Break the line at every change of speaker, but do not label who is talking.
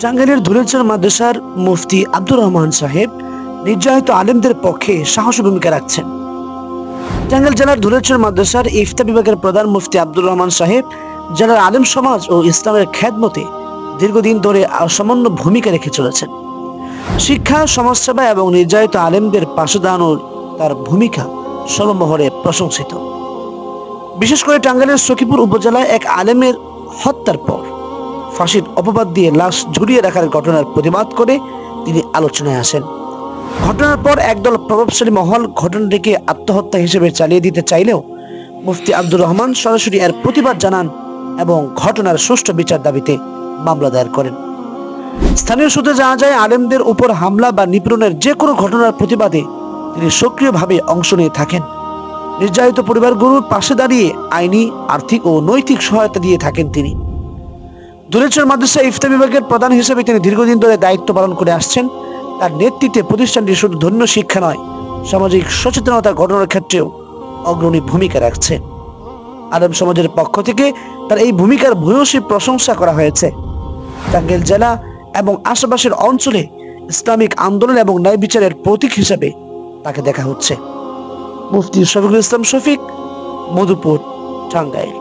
টাঙ্গাইলের ধুলেশ্বর মাদ্রাসার মুফতি আব্দুর রহমান সাহেব নির্যাতিত আলেমদের পক্ষে সাহসী ভূমিকা রাখছেন। টাঙ্গাইল জেলার ধুলেশ্বর মাদ্রাসার ইফতা বিভাগের প্রধান মুফতি আব্দুর রহমান সাহেব জেলার আলেম সমাজ ও ইসলামের খেদমতে দীর্ঘদিন ধরে অসামান্য ভূমিকা রেখে চলেছেন। শিক্ষা, সমাজসেবা এবং নির্যাতিত আলেমদের পাশে দাঁড়ানোর তার ভূমিকা সর্বমহলে প্রশংসিত। বিশেষ করে টাঙ্গাইলের সখীপুর উপজেলায় এক আলেমের হত্যার পর ফাঁসির অপবাদ দিয়ে লাশ ঝুলিয়ে রাখার ঘটনার প্রতিবাদ করে তিনি আলোচনায় আসেন। ঘটনার পর একদল প্রভাবশালী মহল ঘটনাটিকে আত্মহত্যা হিসেবে চালিয়ে দিতে চাইলেও মুফতি আব্দুর রহমান সরাসরি এর প্রতিবাদ জানান এবং ঘটনার সুষ্ঠু বিচার দাবিতে মামলা দায়ের করেন। স্থানীয় সূত্রে জানা যায়, আলেমদের উপর হামলা বা নিপীড়নের যে কোনো ঘটনার প্রতিবাদে তিনি সক্রিয়ভাবে অংশ নিয়ে থাকেন। নির্যাতিত পরিবারগুলোর পাশে দাঁড়িয়ে আইনি, আর্থিক ও নৈতিক সহায়তা দিয়ে থাকেন তিনি। ধুলেশ্বর মাদ্রাসা ইফতা বিভাগের প্রধান হিসেবে তিনি দীর্ঘদিন ধরে দায়িত্ব পালন করে আসছেন। তার নেতৃত্বে প্রতিষ্ঠানটি শুধু ধর্মীয় শিক্ষা নয়, সামাজিক সচেতনতা গঠনের ক্ষেত্রেও অগ্রণী ভূমিকা রাখছে। আলেম সমাজের পক্ষ থেকে তার এই ভূমিকার ভূয়সী প্রশংসা করা হয়েছে। টাঙ্গাইল জেলা এবং আশেপাশের অঞ্চলে ইসলামিক আন্দোলন এবং ন্যায় বিচারের প্রতীক হিসেবে তাকে দেখা হচ্ছে। মুফতি শফিকুল ইসলাম শফিক, মধুপুর, টাঙ্গাইল।